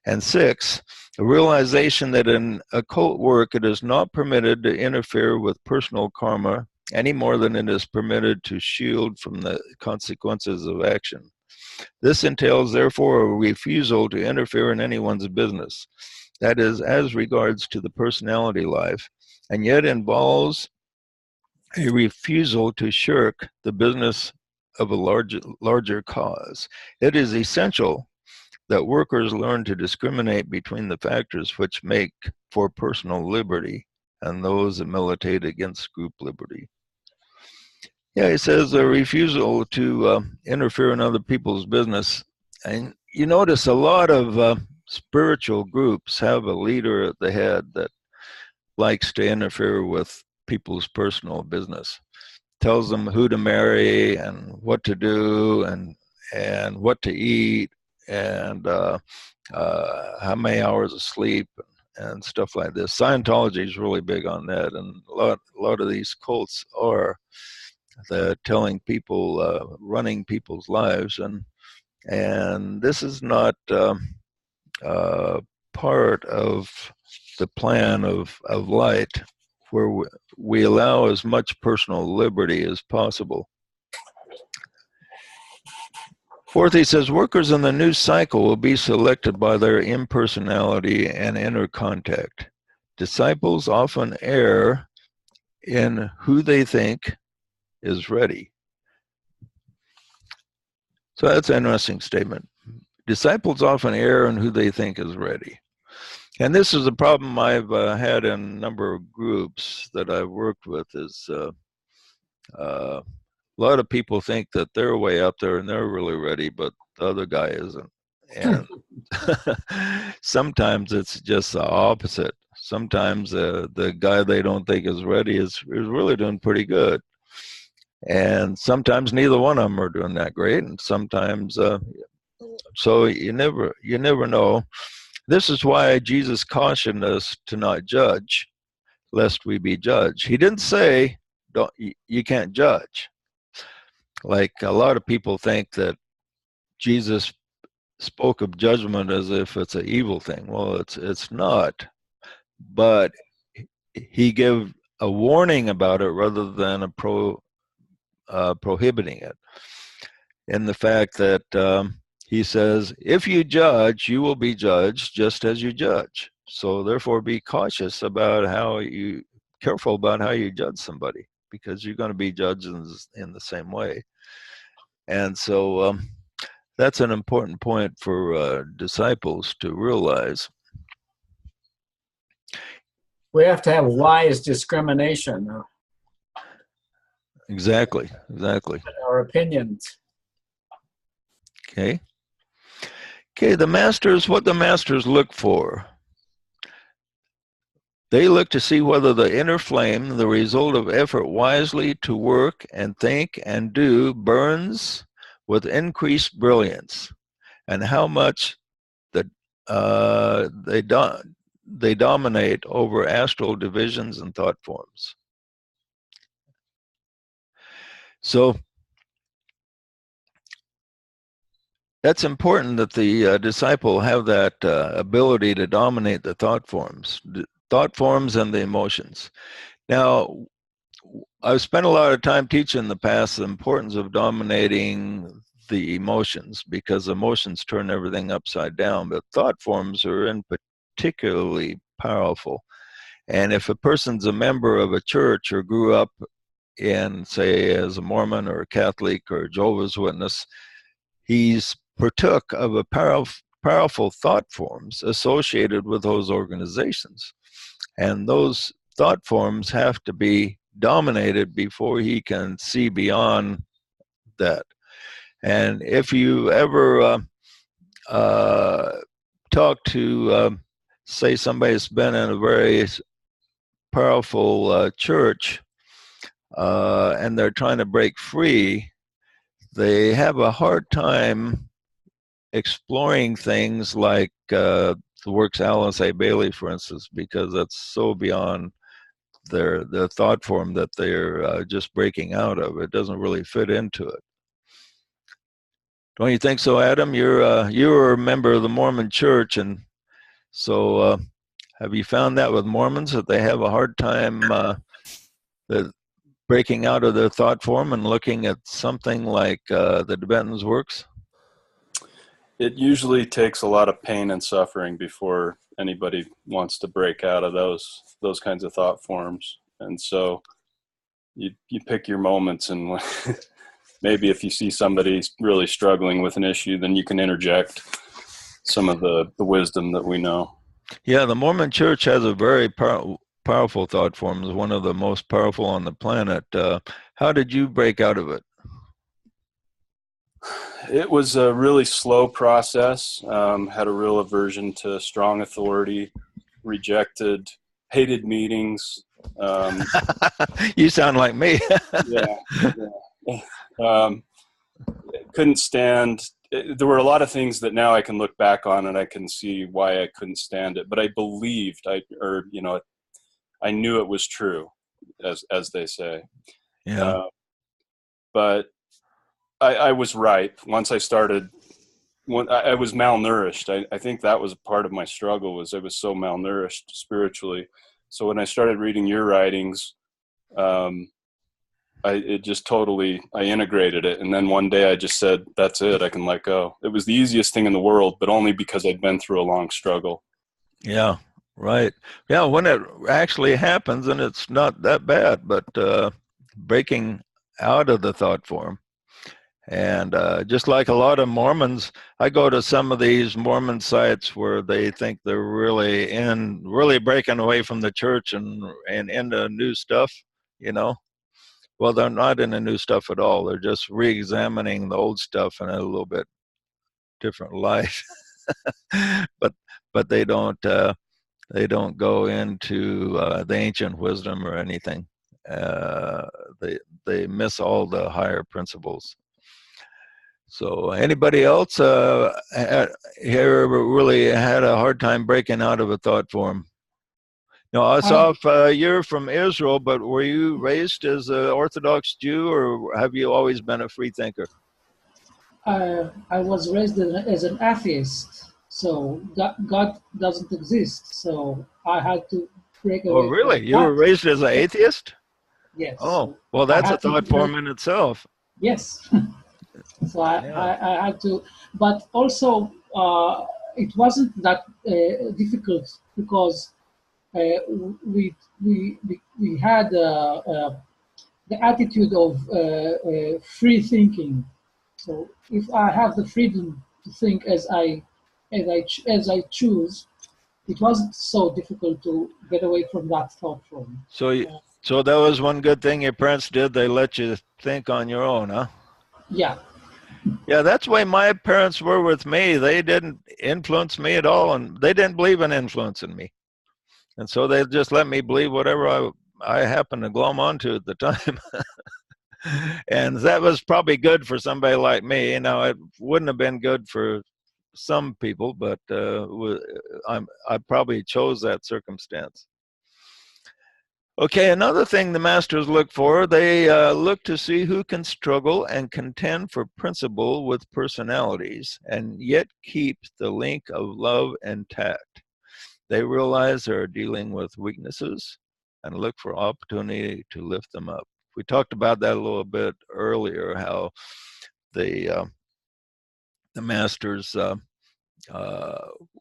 And 6, a realization that in occult work it is not permitted to interfere with personal karma any more than it is permitted to shield from the consequences of action. This entails, therefore, a refusal to interfere in anyone's business, that is, as regards to the personality life, and yet involves a refusal to shirk the business of a larger cause. It is essential that workers learn to discriminate between the factors which make for personal liberty and those that militate against group liberty. Yeah, he says a refusal to interfere in other people's business. And you notice a lot of spiritual groups have a leader at the head that likes to interfere with people's personal business, tells them who to marry and what to do and what to eat and how many hours of sleep and stuff like this. Scientology is really big on that, and a lot of these cults are telling people, running people's lives, and this is not part of the plan of light, where we allow as much personal liberty as possible. Fourth, he says, workers in the new cycle will be selected by their impersonality and inner contact. Disciples often err in who they think is ready. So that's an interesting statement. Disciples often err in who they think is ready. And this is a problem I've had in a number of groups that I've worked with, is a lot of people think that they're way up there and they're really ready, but the other guy isn't. And sometimes it's just the opposite. Sometimes the guy they don't think is ready is really doing pretty good. And sometimes neither one of them are doing that great. And sometimes, so you never know. This is why Jesus cautioned us to not judge, lest we be judged. He didn't say, you can't judge. Like a lot of people think that Jesus spoke of judgment as if it's an evil thing. Well, it's not. But he gave a warning about it rather than prohibiting it. In the fact that he says, if you judge, you will be judged just as you judge. So therefore be cautious about careful about how you judge somebody, because you're going to be judged in the same way. And so that's an important point for disciples to realize. We have to have wise discrimination. Exactly. Our opinions. Okay, what the masters look for. They look to see whether the inner flame, the result of effort wisely to work and think and do, burns with increased brilliance, and how much they dominate over astral divisions and thought forms. So that's important, that the disciple have that ability to dominate the thought forms and the emotions. Now, I've spent a lot of time teaching in the past the importance of dominating the emotions, because emotions turn everything upside down, but thought forms are particularly powerful. And if a person's a member of a church or grew up in, say, as a Mormon or a Catholic or a Jehovah's Witness, he's partook of a powerful thought forms associated with those organizations. And those thought forms have to be dominated before he can see beyond that. And if you ever talk to, say, somebody that's been in a very powerful church and they're trying to break free, they have a hard time exploring things like the works Alice A. Bailey, for instance, because that's so beyond their thought form that they're just breaking out of. It doesn't really fit into it. Don't you think so, Adam? You're a member of the Mormon Church, and so have you found that with Mormons that they have a hard time breaking out of their thought form and looking at something like the Tibetans' works? It usually takes a lot of pain and suffering before anybody wants to break out of those kinds of thought forms. And so you pick your moments, and maybe if you see somebody really struggling with an issue, then you can interject some of the wisdom that we know. Yeah, the Mormon Church has a very powerful thought form. It's one of the most powerful on the planet. How did you break out of it? It was a really slow process. Had a real aversion to strong authority, hated meetings. You sound like me. Couldn't stand. There were a lot of things that now I can look back on and I can see why I couldn't stand it. But I believed, I knew it was true, as they say. Yeah. But I was ripe once I started. When I was malnourished, I think that was part of my struggle, was I was so malnourished spiritually. So when I started reading your writings, I integrated it. And then one day I just said, that's it, I can let go. It was the easiest thing in the world, but only because I'd been through a long struggle. Yeah, right. Yeah, when it actually happens, and it's not that bad, but breaking out of the thought form. And just like a lot of Mormons, I go to some of these Mormon sites where they think they're really breaking away from the church and into new stuff, Well, they're not into new stuff at all. They're just re-examining the old stuff in a little bit different light. but they don't go into the ancient wisdom or anything. They miss all the higher principles. So anybody else here really had a hard time breaking out of a thought form? No, I saw if you're from Israel, but were you raised as an Orthodox Jew, or have you always been a free thinker? I was raised as an atheist, so God doesn't exist. So I had to break away. Oh, really? From you were raised as an atheist? Yes. Oh, well, that's a thought form in itself. Yes. So I had to, but also it wasn't that difficult because we had the attitude of free thinking. So if I have the freedom to think as I choose, it wasn't so difficult to get away from that thought form. So that was one good thing your parents did. They let you think on your own, huh? Yeah. Yeah, that's the way my parents were with me. They didn't influence me at all, and they didn't believe in influencing me. And so they just let me believe whatever I happened to glom onto at the time. And that was probably good for somebody like me. It wouldn't have been good for some people, but I probably chose that circumstance. Okay, another thing the masters look for, they look to see who can struggle and contend for principle with personalities and yet keep the link of love intact. They realize they're dealing with weaknesses and look for opportunity to lift them up. We talked about that a little bit earlier, how the masters,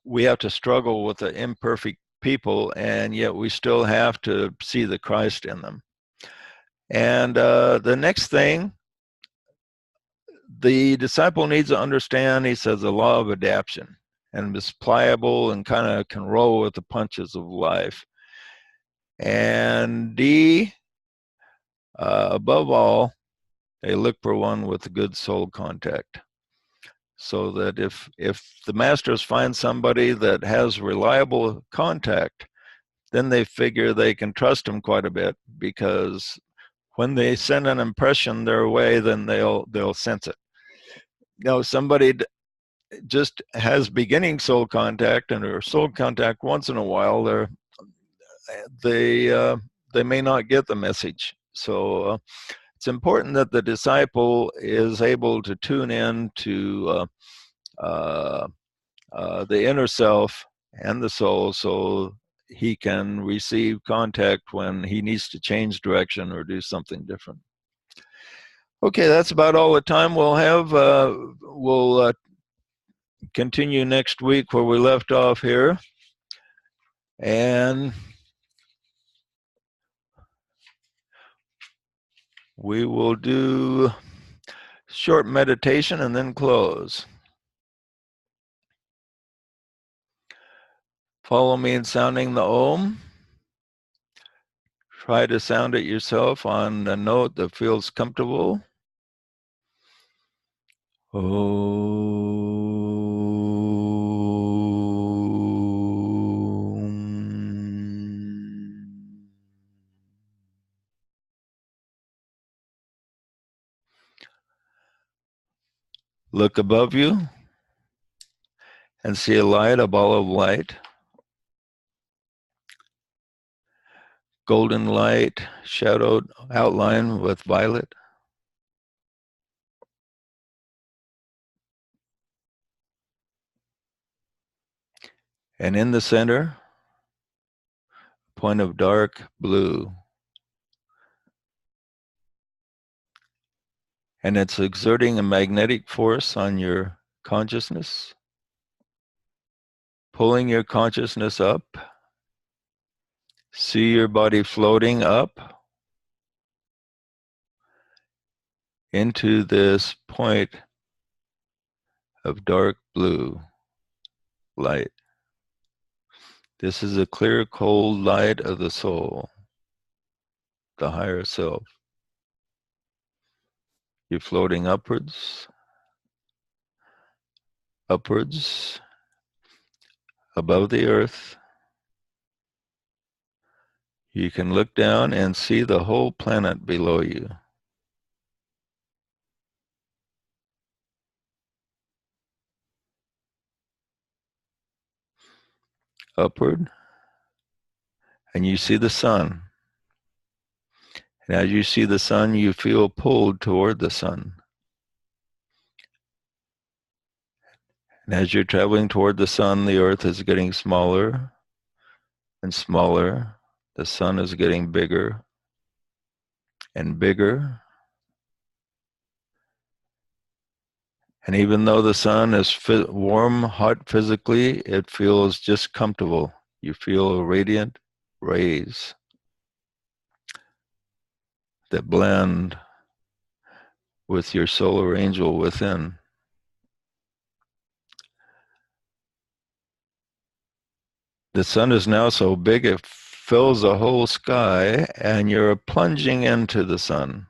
we have to struggle with the imperfect people, and yet we still have to see the Christ in them. And the next thing, the disciple needs to understand, he says, the law of adaptation, and is pliable and kind of can roll with the punches of life. And D, above all, they look for one with a good soul contact. So that if the masters find somebody that has reliable contact, then they figure they can trust them quite a bit, because when they send an impression their way, then they'll sense it. Somebody just has beginning soul contact and or soul contact once in a while, they may not get the message. So it's important that the disciple is able to tune in to the inner self and the soul, so he can receive contact when he needs to change direction or do something different. Okay, that's about all the time we'll have. We'll continue next week where we left off here. And we will do short meditation and then close. Follow me in sounding the Om. Try to sound it yourself on a note that feels comfortable. Om. Look above you and see a light, a ball of light. Golden light, shadowed outline with violet. And in the center, a point of dark blue. And it's exerting a magnetic force on your consciousness, pulling your consciousness up. See your body floating up into this point of dark blue light. This is a clear, cold light of the soul, the higher self. You're floating upwards, upwards, above the earth. You can look down and see the whole planet below you. Upward, and you see the sun. And as you see the sun, you feel pulled toward the sun. And as you're traveling toward the sun, the earth is getting smaller and smaller. The sun is getting bigger and bigger. And even though the sun is warm, hot physically, it feels just comfortable. You feel radiant rays that blend with your solar angel within. The sun is now so big it fills the whole sky, and you're plunging into the sun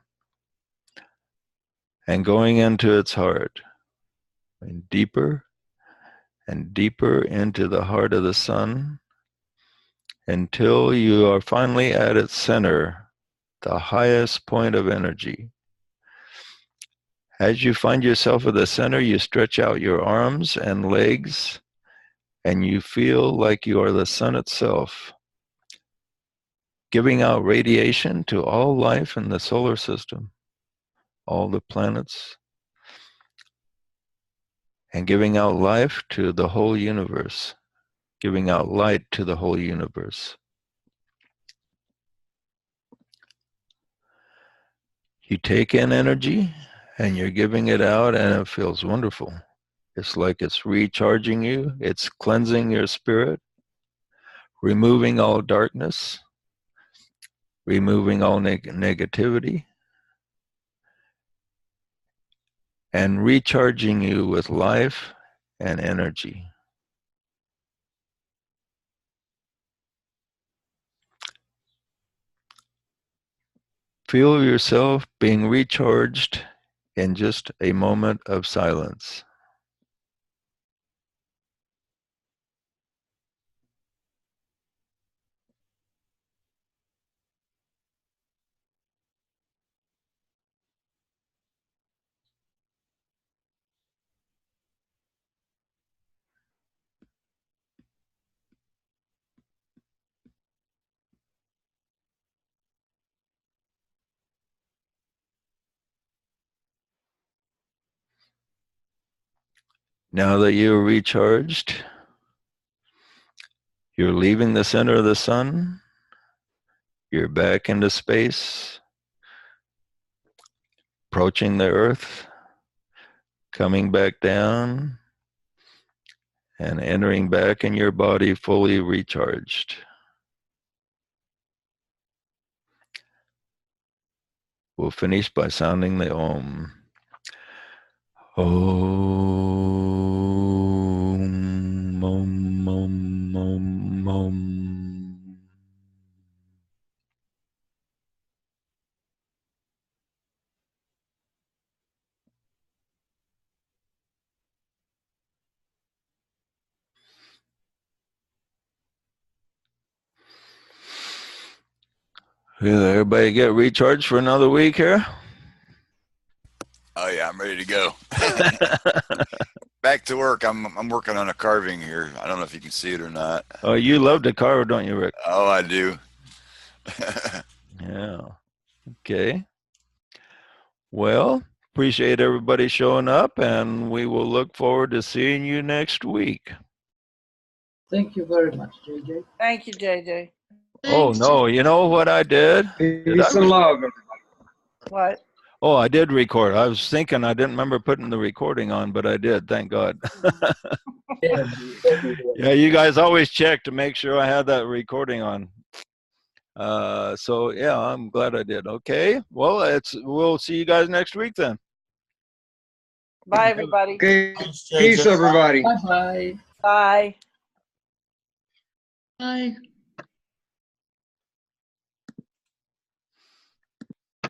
and going into its heart, and deeper into the heart of the sun until you are finally at its center, the highest point of energy. As you find yourself at the center, you stretch out your arms and legs, and you feel like you are the sun itself, giving out radiation to all life in the solar system, all the planets, and giving out life to the whole universe, giving out light to the whole universe. You take in energy and you're giving it out, and it feels wonderful. It's like it's recharging you, it's cleansing your spirit, removing all darkness, removing all negativity, and recharging you with life and energy. Feel yourself being recharged in just a moment of silence. Now that you're recharged, you're leaving the center of the sun. You're back into space, approaching the earth, coming back down, and entering back in your body fully recharged. We'll finish by sounding the Om. Om, Om, Om, Om, Om. Will everybody get recharged for another week here? Oh yeah, I'm ready to go. Back to work. I'm working on a carving here. I don't know if you can see it or not. Oh, you love to carve, don't you, Rick? Oh, I do. Yeah. Okay. Well, appreciate everybody showing up, and we will look forward to seeing you next week. Thank you very much, JJ. Thank you, JJ. Oh, Thanks, no, you know what I did? Peace and love, everybody. What? Oh, I did record. I was thinking I didn't remember putting the recording on, but I did. Thank God. Yeah, you guys always check to make sure I had that recording on. So yeah, I'm glad I did. Okay. Well, we'll see you guys next week then. Bye, everybody. Okay, Thanks, JJ. peace, everybody. Bye-bye. Bye. Bye.